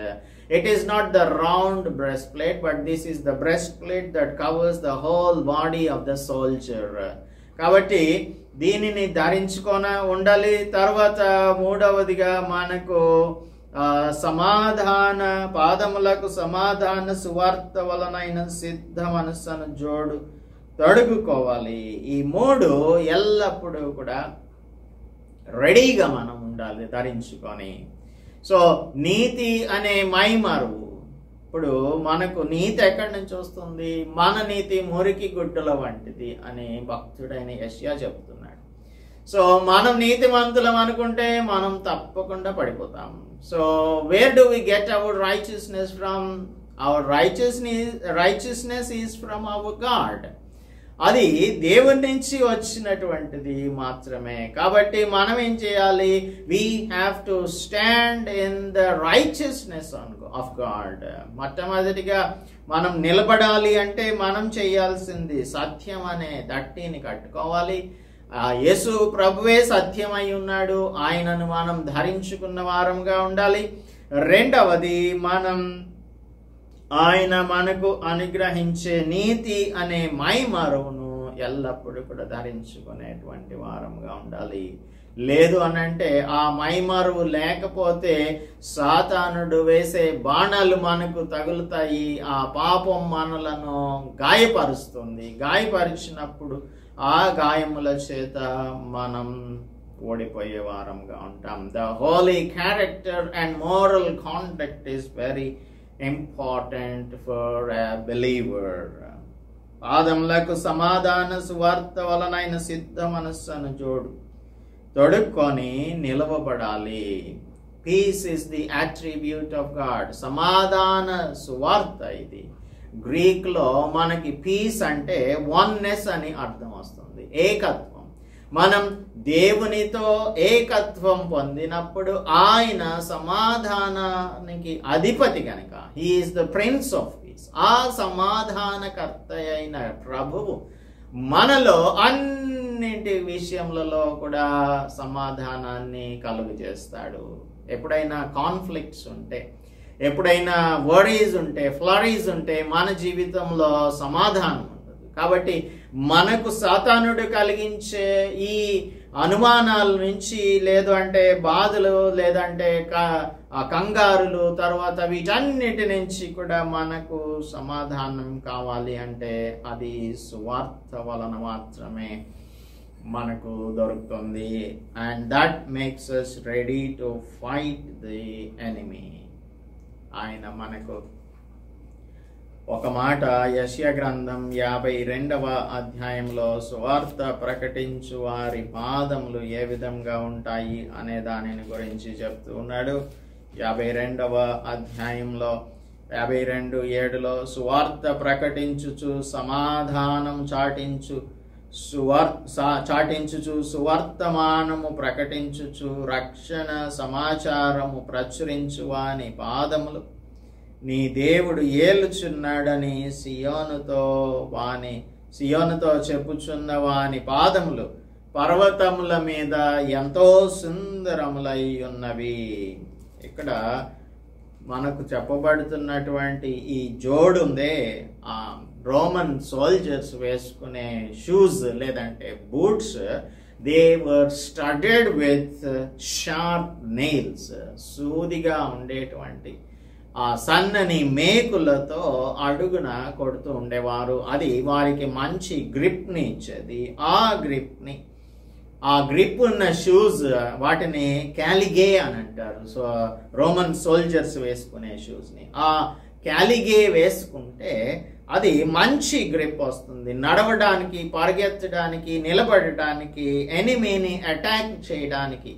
It is not the round breastplate, but this is the breastplate that covers the whole body of the soldier. కాబట్టి దీనిని ధరించుకొని ఉండాలి. తర్వాత మూడవదిగా మనకు సమాధాన పాదములకు సమాధాన సువార్త వలనైన సిద్ధ మనస్సును తొడుగుకోవాలి. ఈ మూడు ఎల్లప్పుడూ కూడా రెడీగా మనం ఉండాలి ధరించుకొని. సో నీతి అనే మైమరు. ఇప్పుడు మనకు నీతి ఎక్కడి నుంచి వస్తుంది? మన నీతి మురికి గుడ్డల వంటిది అని భక్తుడైన యెషయా చెప్తున్నాడు. సో మనం నీతిమంతులం అనుకుంటే మనం తప్పకుండా పడిపోతాం. So where do we get our righteousness from? Our righteousness is from our God. అది దేవుని నుంచి వచ్చినటువంటిది మాత్రమే. కాబట్టి మనం ఏం చేయాలి? We have to stand in the righteousness of God. మొట్టమొదటిగా మనం నిలబడాలి అంటే మనం చేయాల్సింది సత్యం అనే దట్టిని కట్టుకోవాలి. యేసు ప్రభువే సత్యమై ఉన్నాడు. ఆయనను మనం ధరించుకున్న వారంగా ఉండాలి. రెండవది, ఆయన మనకు అనుగ్రహించే నీతి అనే మైమరువును ఎల్లప్పుడూ కూడా ధరించుకునేటువంటి వారంగా ఉండాలి. లేదు అనంటే ఆ మైమరువు లేకపోతే సాతానుడు వేసే బాణాలు మనకు తగులుతాయి. ఆ పాపం మనలను గాయపరుస్తుంది. గాయపరిచినప్పుడు ఆ గాయముల చేత మనం ఓడిపోయే వారంగా ఉంటాం. The holy character and moral conduct is very important for a believer. పాదములకు సమాధాన సువార్త వలనైన సిద్ధ మనస్సును తొడుక్కొని నిలవబడాలి. Peace is the attribute of God. సమాధాన సువార్త ఇది. గ్రీక్ లో మనకి పీస్ అంటే వన్నెస్ అని అర్థం వస్తుంది, ఏకత్వం. మనం దేవునితో ఏకత్వం పొందినప్పుడు ఆయన సమాధానానికి అధిపతి కనుక he is the prince of piece. ఆ సమాధానకర్త అయిన ప్రభువు మనలో అన్నింటి విషయములలో కూడా సమాధానాన్ని కలుగు చేస్తాడు. ఎప్పుడైనా కాన్ఫ్లిక్ట్స్ ఉంటే, ఎప్పుడైనా వరీస్ ఉంటే, ఫ్లరీస్ ఉంటే మన జీవితంలో సమాధానం ఉండదు. కాబట్టి మనకు సాతానుడు కలిగించే ఈ అనుమానాల నుంచి, లేదు అంటే బాధలు, లేదంటే కంగారులు, తర్వాత వీటన్నిటి నుంచి కూడా మనకు సమాధానం కావాలి అంటే అది సువార్త వలన మాత్రమే మనకు దొరుకుతుంది. And that makes us ready to fight the enemy. ఆయన మనకు ఒక మాట యెషయా గ్రంథం 52వ అధ్యాయంలో సువార్త ప్రకటించు వారి పాదములు ఏ విధంగా ఉంటాయి అనే దానిని గురించి చెప్తూ ఉన్నాడు. 52వ అధ్యాయంలో 52:7లో సువార్త ప్రకటించుచు సమాధానం చాటించుచు సువర్తమానము ప్రకటించుచు రక్షణ సమాచారము ప్రచురించు వాని పాదములు నీ దేవుడు ఏలుచున్నాడని సియోనుతో చెప్పుచున్న వాని పాదములు పర్వతముల మీద ఎంతో సుందరములై ఉన్నవి. ఇక్కడ మనకు చెప్పబడుతున్నటువంటి ఈ జోడు ఉందే, ఆ రోమన్ సోల్జర్స్ వేసుకునే షూస్ లేదంటే boots, they were studded with sharp nails. సూదిగా ఉండేటువంటి ఆ సన్నని మేకులతో అడుగున కొడుతూ ఉండేవారు. అది వారికి మంచి గ్రిప్ని ఇచ్చేది. ఆ గ్రిప్ ఉన్న షూస్ వాటిని క్యాలిగే అని అంటారు. సో రోమన్ సోల్జర్స్ వేసుకునే షూస్ని ఆ క్యాలిగే వేసుకుంటే అది మంచి గ్రిప్ వస్తుంది. నడవడానికి, పరిగెత్తడానికి, నిలబడటానికి, ఎనిమీని అటాక్ చేయడానికి,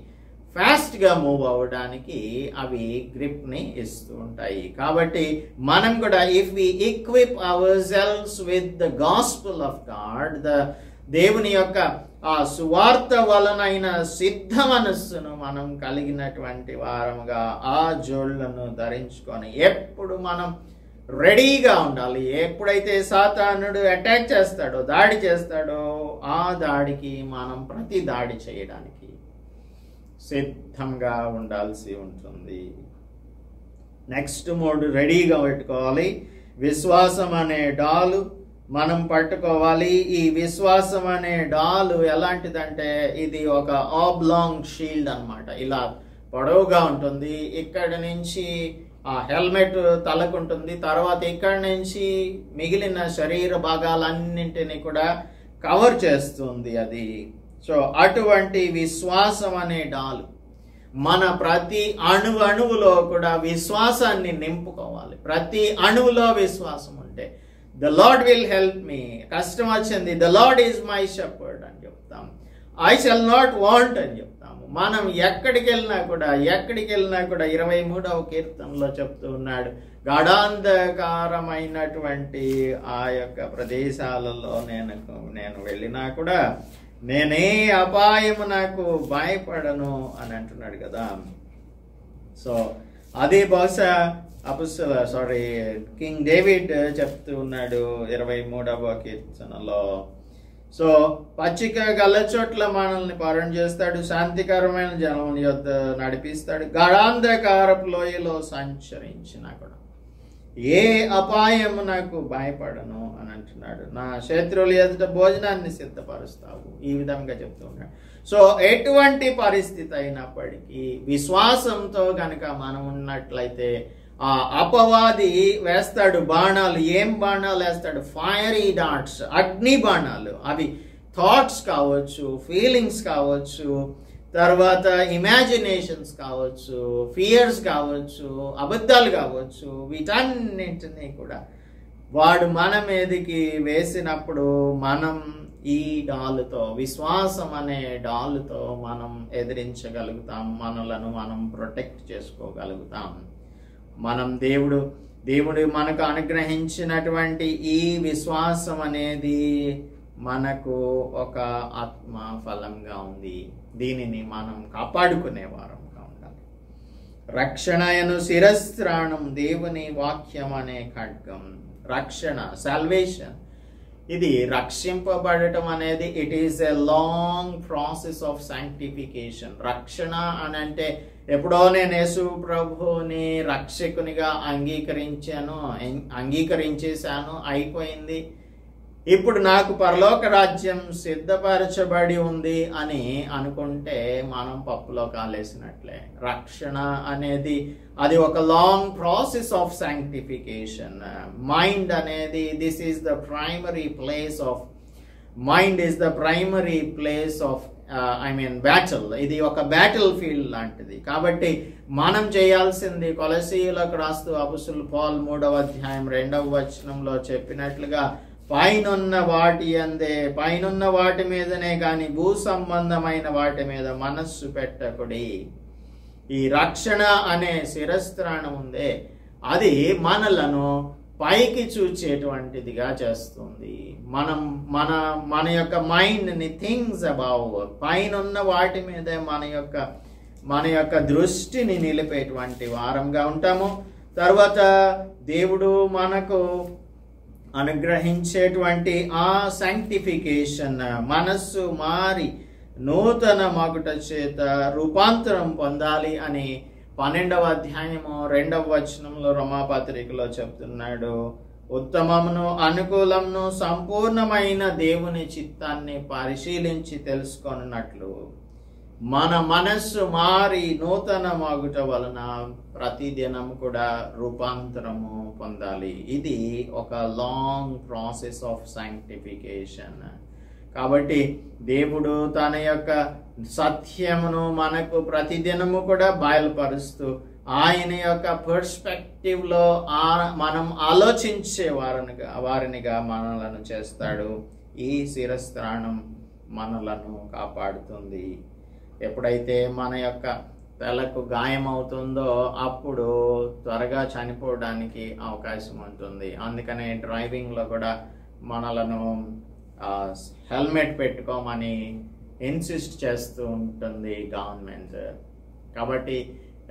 ఫాస్ట్గా మూవ్ అవ్వడానికి అవి గ్రిప్ని ఇస్తూ ఉంటాయి. కాబట్టి మనం కూడా if we equip ourselves with the gospel of God, దేవుని యొక్క ఆ సువార్త వలనైన సిద్ధ మనస్సును మనం కలిగినటువంటి వారముగా ఆ జోళ్లను ధరించుకొని ఎప్పుడు మనం రెడీగా ఉండాలి. ఎప్పుడైతే సాతానుడు అటాక్ చేస్తాడో, దాడి చేస్తాడో, ఆ దాడికి మనం ప్రతి దాడి చేయడానికి సిద్ధంగా ఉండాల్సి ఉంటుంది. నెక్స్ట్ 3 రెడీగా పెట్టుకోవాలి. విశ్వాసం అనే డాలు మనం పట్టుకోవాలి. ఈ విశ్వాసం అనే డాలు ఎలాంటిదంటే ఇది ఒక ఆబ్లాంగ్ షీల్డ్ అన్నమాట. ఇలా పొడవుగా ఉంటుంది. ఇక్కడ నుంచి ఆ హెల్మెట్ తలకుంటుంది, తర్వాత ఇక్కడ నుంచి మిగిలిన శరీర భాగాలన్నింటినీ కూడా కవర్ చేస్తుంది అది. సో అటువంటి విశ్వాసం అనే డాలు మన ప్రతి అణువులో కూడా విశ్వాసాన్ని నింపుకోవాలి. ప్రతి అణువులో విశ్వాసం ఉంటే the lord will help me. కష్టం వచ్చింది, the lord is my shepherd అని చెప్తాం. ఐ షల్ నాట్ వాంట్ అని చెప్తాము. మనం ఎక్కడికి వెళ్ళినా కూడా 23వ కీర్తనలో చెప్తూ ఉన్నాడు, గాఢాంధకారమైనటువంటి ఆ యొక్క ప్రదేశాలలో నేను వెళ్ళినా కూడా నేనే అపాయము నాకు భయపడను అని అంటున్నాడు కదా. సో అది బహుశా కింగ్ డేవిడ్ చెప్తూ ఉన్నాడు 23వ కీర్తనలో. సో పచ్చిక గల చోట్ల మనల్ని పాలన చేస్తాడు, శాంతికరమైన జనముల యొద్ద నడిపిస్తాడు, గాఢాంధకారపు లోయలో సంచరించినా కూడా ఏ అపాయము నాకు భయపడను అని అంటున్నాడు. నా శత్రువుల ఎదుట భోజనాన్ని సిద్ధపరుస్తావు, ఈ విధంగా చెప్తూ ఉన్నాడు. సో ఎటువంటి పరిస్థితి అయినప్పటికీ విశ్వాసంతో కనుక మనం ఉన్నట్లయితే ఆ అపవాది వేస్తాడు బాణాలు. ఏం బాణాలు వేస్తాడు? ఫైరీ డాట్స్, అగ్ని బాణాలు. అవి థాట్స్ కావచ్చు, ఫీలింగ్స్ కావచ్చు, తర్వాత ఇమాజినేషన్స్ కావచ్చు, ఫియర్స్ కావచ్చు, అబద్ధాలు కావచ్చు, వీటన్నింటినీ కూడా వాడు మన మీదకి వేసినప్పుడు మనం ఈ డాలుతో, విశ్వాసం అనే డాలుతో మనం ఎదిరించగలుగుతాం, మనలను మనం ప్రొటెక్ట్ చేసుకోగలుగుతాం. మనం దేవుడు మనకు అనుగ్రహించినటువంటి ఈ విశ్వాసం అనేది మనకు ఒక ఆత్మ ఫలంగా ఉంది. దీనిని మనం కాపాడుకునే వారంగా ఉండాలి. రక్షణయను శిరస్త్రాణం, దేవుని వాక్యం అనే ఖడ్గం. రక్షణ, సాల్వేషన్, ఇది రక్షింపబడటం అనేది it is a long process of sanctification. రక్షణ అని అంటే ఎప్పుడో నేను యేసు ప్రభుని రక్షకునిగా అంగీకరించేశాను, అయిపోయింది, ఇప్పుడు నాకు పరలోక రాజ్యం సిద్ధపరచబడి ఉంది అని అనుకుంటే మనం పప్పులో కాలేసినట్లే. రక్షణ అనేది అది ఒక long process of sanctification. Mind అనేది mind is the primary place of battle. ఇది ఒక బ్యాటిల్ ఫీల్డ్ లాంటిది. కాబట్టి మనం చేయాల్సింది కొలసీయులకు రాస్తూ అపొస్తలుడు పౌలు 3వ అధ్యాయం 2వ వచనంలో చెప్పినట్లుగా పైనున్న వాటి మీదనే కానీ భూ సంబంధమైన వాటి మీద మనస్సు పెట్టకుడి. ఈ రక్షణ అనే శిరస్త్రాణం ఉందే, అది మనలను పైకి చూచేటువంటిదిగా చేస్తుంది. మన యొక్క మైండ్ని థింగ్స్ అబౌవ్ పైన ఉన్న వాటి మీదే మన యొక్క దృష్టిని నిలిపేటువంటి వారంగా ఉంటాము. తర్వాత దేవుడు మనకు అనుగ్రహించేటువంటి ఆ సాంక్టిఫికేషన్, మనస్సు మారి నూతన మగుట చేత రూపాంతరం పొందాలి అని 12వ అధ్యాయము 2వ వచనంలో రోమాపత్రికలో చెప్తున్నాడు. ఉత్తమమును అనుకూలమును సంపూర్ణమైన దేవుని చిత్తాన్ని పరిశీలించి తెలుసుకొనున్నట్లు మన మనస్సు మారి నూతన మగుట వలన ప్రతిదినం కూడా రూపాంతరము పొందాలి. ఇది ఒక లాంగ్ ప్రాసెస్ ఆఫ్ సాంక్టిఫికేషన్. కాబట్టి దేవుడు తన యొక్క సత్యమును మనకు ప్రతిదినము కూడా బయలుపరుస్తూ ఆయన యొక్క పర్స్పెక్టివ్లో మనం ఆలోచించే వారినిగా మనలను చేస్తాడు. ఈ శిరస్త్రాణం మనలను కాపాడుతుంది. ఎప్పుడైతే మన యొక్క తలకు గాయం అవుతుందో అప్పుడు త్వరగా చనిపోవడానికి అవకాశం ఉంటుంది. అందుకనే డ్రైవింగ్లో కూడా మనలను హెల్మెట్ పెట్టుకోమని ఇన్సిస్ట్ చేస్తూ ఉంటుంది గవర్నమెంట్. కాబట్టి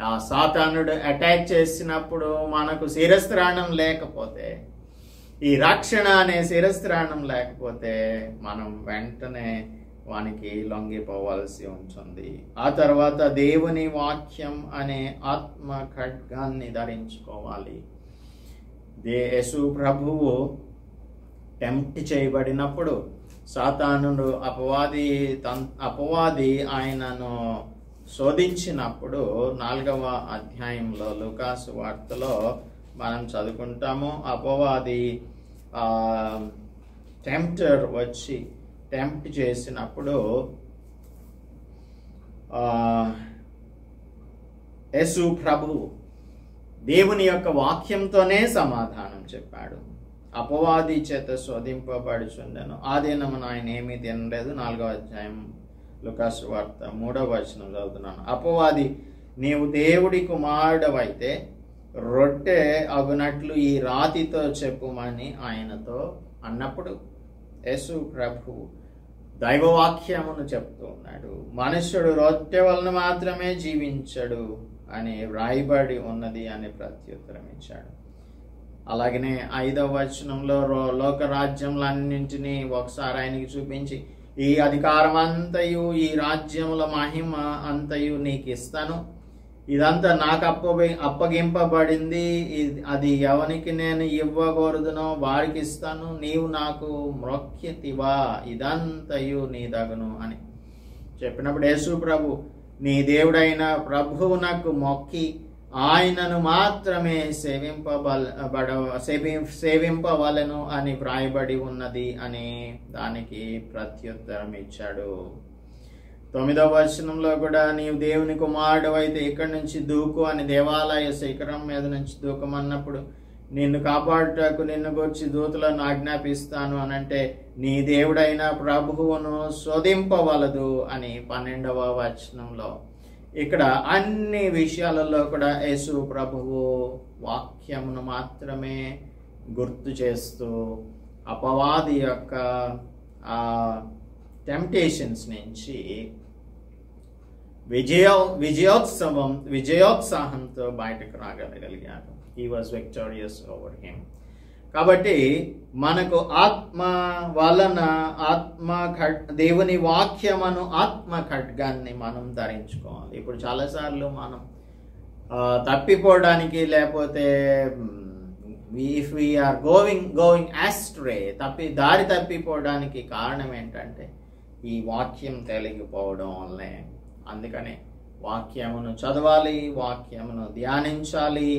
ఆ సాతానుడు అటాక్ చేసినప్పుడు మనకు శిరస్త్రాణం లేకపోతే, ఈ రక్షణ అనే శిరస్త్రాణం లేకపోతే మనం వెంటనే వానికి లొంగిపోవాల్సి ఉంటుంది. ఆ తర్వాత దేవుని వాక్యం అనే ఆత్మ ఖడ్గాన్ని ధరించుకోవాలి. యేసు ప్రభువు టెంప్ట్ చేయబడినప్పుడు సాతానుడు అపవాది ఆయనను శోధించినప్పుడు 4వ అధ్యాయంలో లూకాసు వార్తలో మనం చదువుకుంటాము. అపవాది టెంప్టర్ వచ్చి టెంప్ట్ చేసినప్పుడు యేసు ప్రభువు దేవుని యొక్క వాక్యంతోనే సమాధానం చెప్పాడు. అపవాది చేత శోధింపబడుచుండెను, ఆ దినమున ఆయన ఏమీ తినలేదు. 4వ అధ్యాయం లూకాసు వార్త 3వ వచనం చదువుతున్నాను. అపవాది, నీవు దేవుడి కుమారుడవైతే రొట్టె అగునట్లు ఈ రాతితో చెప్పుమని ఆయనతో అన్నప్పుడు యేసు ప్రభువు దైవవాక్యమును చెప్తూ ఉన్నాడు. మనుష్యుడు రొట్టె వలన మాత్రమే జీవించడు అని వ్రాయబడి ఉన్నది అని ప్రత్యుత్తరం ఇచ్చాడు. అలాగనే 5వ వచనంలో లోకరాజ్యములన్నింటినీ ఒకసారి ఆయనకి చూపించి, ఈ అధికారం అంతయు ఈ రాజ్యముల మహిమ అంతయు నీకు ఇస్తాను, ఇదంతా నాకు అప్పగింపబడింది, అది ఎవరికి నేను ఇవ్వకూడదునో వారికి ఇస్తాను, నీవు నాకు మ్రొక్కితివా, ఇదంతయు నీ దగును అని చెప్పినప్పుడు యేసు ప్రభు, నీ దేవుడైన ప్రభువునకు మొక్కి ఆయనను మాత్రమే సేవింపవలెను అని వ్రాయబడి ఉన్నది అని దానికి ప్రత్యుత్తరం ఇచ్చాడు. 9వ వచనంలో కూడా, నీవు దేవుని కుమారుడు అయితే ఇక్కడి నుంచి దూకు అని దేవాలయ శిఖరం మీద నుంచి దూకమన్నప్పుడు, నిన్ను కాపాడుటకు నిన్ను గూర్చి దూతలను ఆజ్ఞాపిస్తాను అనంటే, నీ దేవుడైన ప్రభువును శోధింపవలదు అని 12వ వచనంలో. ఇక్కడ అన్ని విషయాలలో కూడా యేసు ప్రభువు వాక్యమును మాత్రమే గుర్తు చేస్తూ అపవాది యొక్క టెంప్టేషన్స్ నుంచి విజయోత్సాహంతో బయటకు రాగలిగాడు. He was victorious over him. కాబట్టి మనకు ఆత్మ వలన దేవుని వాక్యమును ఆత్మ ఖడ్గాన్ని మనం ధరించుకోవాలి. ఇప్పుడు చాలాసార్లు మనం తప్పిపోవడానికి, లేకపోతే ఇఫ్ వీఆర్ గోయింగ్ ఆస్ట్రే, దారి తప్పిపోవడానికి కారణం ఏంటంటే ఈ వాక్యం తెలియకపోవడం వల్లే. అందుకనే వాక్యమును చదవాలి, వాక్యమును ధ్యానించాలి.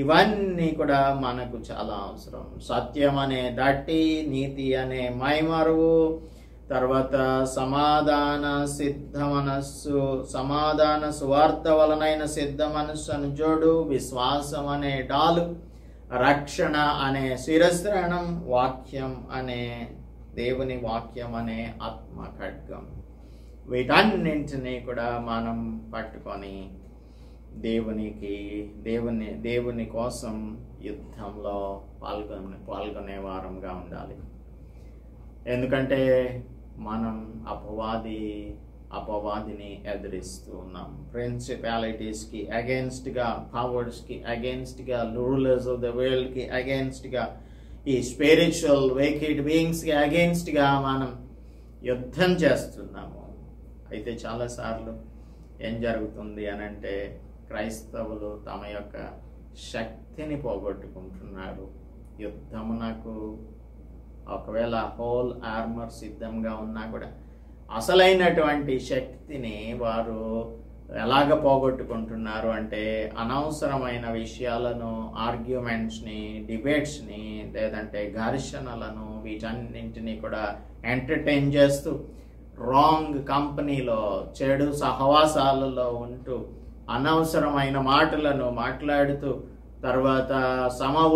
ఇవన్నీ కూడా మనకు చాలా అవసరం. సత్యం అనే దట్టి, నీతి అనే మైమరువు, తర్వాత సమాధాన సిద్ధ మనస్సు, సమాధాన సువార్త వలనైన సిద్ధ మనస్సు అని జోడు, విశ్వాసం అనే డాలు, రక్షణ అనే శిరస్త్రాణం, వాక్యం అనే దేవుని వాక్యం అనే ఆత్మ ఖడ్గం. వీటన్నింటినీ కూడా మనం పట్టుకొని దేవుని కోసం యుద్ధంలో పాల్గొనే వారంగా ఉండాలి. ఎందుకంటే మనం అపవాదిని ఎదిరిస్తూ ఉన్నాం. ప్రిన్సిపాలిటీస్కి అగేన్స్ట్గా, పవర్స్కి అగేన్స్ట్గా, రూలర్స్ ఆఫ్ ద వరల్డ్కి అగేన్స్ట్గా, ఈ స్పిరిచువల్ వికెడ్ బీయింగ్స్కి అగేన్స్ట్గా మనం యుద్ధం చేస్తున్నాము. అయితే చాలాసార్లు ఏం జరుగుతుంది అని అంటే క్రైస్తవులు తమ యొక్క శక్తిని పోగొట్టుకుంటున్నారు. యుద్ధమునకు ఒకవేళ హోల్ ఆర్మర్ సిద్ధంగా ఉన్నా కూడా అసలైనటువంటి శక్తిని వారు ఎలాగ పోగొట్టుకుంటున్నారు అంటే అనవసరమైన విషయాలను, ఆర్గ్యుమెంట్స్ని, డిబేట్స్ని, లేదంటే ఘర్షణలను, వీటన్నింటినీ కూడా ఎంటర్టైన్ చేస్తూ రాంగ్ కంపెనీలో, చెడు సహవాసాలలో ఉంటూ అనవసరమైన మాటలను మాట్లాడుతూ, తర్వాత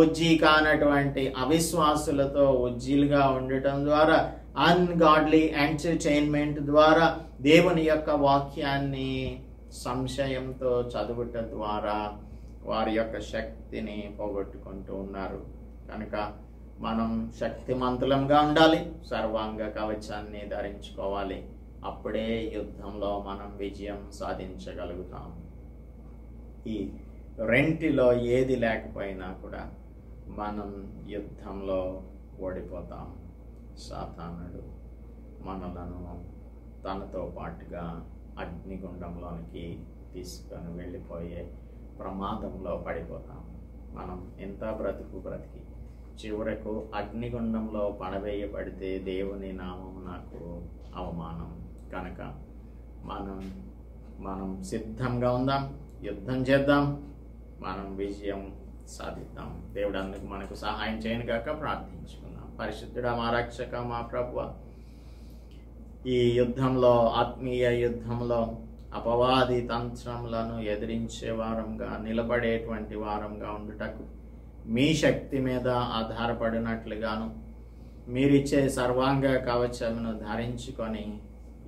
ఉజ్జీ కానటువంటి అవిశ్వాసులతో ఉజ్జీలుగా ఉండటం ద్వారా, అన్గాడ్లీ ఎంటర్టైన్మెంట్ ద్వారా దేవుని యొక్క వాక్యాన్ని సంశయంతో చదువుట ద్వారా వారి యొక్క శక్తిని పోగొట్టుకుంటూ ఉన్నారు. కనుక మనం శక్తిమంతులంగా ఉండాలి, సర్వాంగ కవచాన్ని ధరించుకోవాలి. అప్పుడే యుద్ధంలో మనం విజయం సాధించగలుగుతాం. ఈ రెంటిలో ఏది లేకపోయినా కూడా మనం యుద్ధంలో ఓడిపోతాం. సాతానుడు మనలను తనతో పాటుగా అగ్నిగుండంలోనికి తీసుకొని వెళ్ళిపోయే ప్రమాదంలో పడిపోతాం. మనం ఎంత బ్రతికి చివరకు అగ్నిగుండంలో పడవేయబడితే దేవుని నామం నాకు అవమానం. కనుక మనం సిద్ధంగా ఉందాం, యుద్ధం చేద్దాం, మనం విజయం సాధిద్దాం. దేవుడు అందుకు మనకు సహాయం చేయను గాక ప్రార్థించుకుందాం. పరిశుద్ధుడా, మా రక్షక, మా ప్రభువా, ఈ యుద్ధంలో, ఆత్మీయ యుద్ధంలో అపవాది తంత్రములను ఎదిరించే వారంగా, నిలబడేటువంటి వారంగా ఉండుటకు మీ శక్తి మీద ఆధారపడినట్లుగాను మీరిచ్చే సర్వాంగ కవచమును ధరించుకొని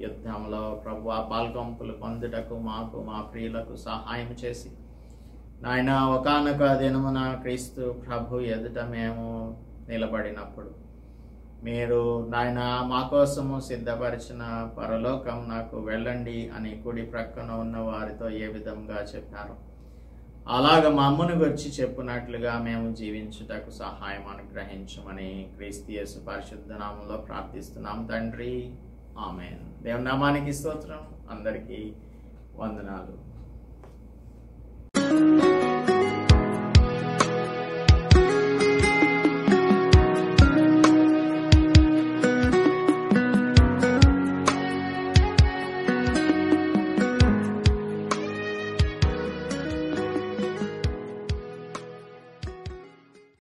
యుద్ధంలో ప్రభువా పాల్గొంపులు పొందుటకు మాకు, మా ప్రియులకు సహాయం చేసి, నాయన ఒకానొక దినమున క్రీస్తు ప్రభు ఎదుట మేము నిలబడినప్పుడు మీరు నాయన మా కోసము సిద్ధపరిచిన పరలోకం నాకు వెళ్ళండి అని కుడి ప్రక్కన ఉన్న వారితో ఏ విధంగా చెప్పారు, అలాగ మమ్మను గురించి చెప్పినట్లుగా మేము జీవించుటకు సహాయం అనుగ్రహించమని క్రీస్తు యేసు పరిశుద్ధ నామములో ప్రార్థిస్తున్నాం తండ్రి. ఆమేన్. దేవుని నామానికి స్తోత్రం. అందరికీ వందనాలు.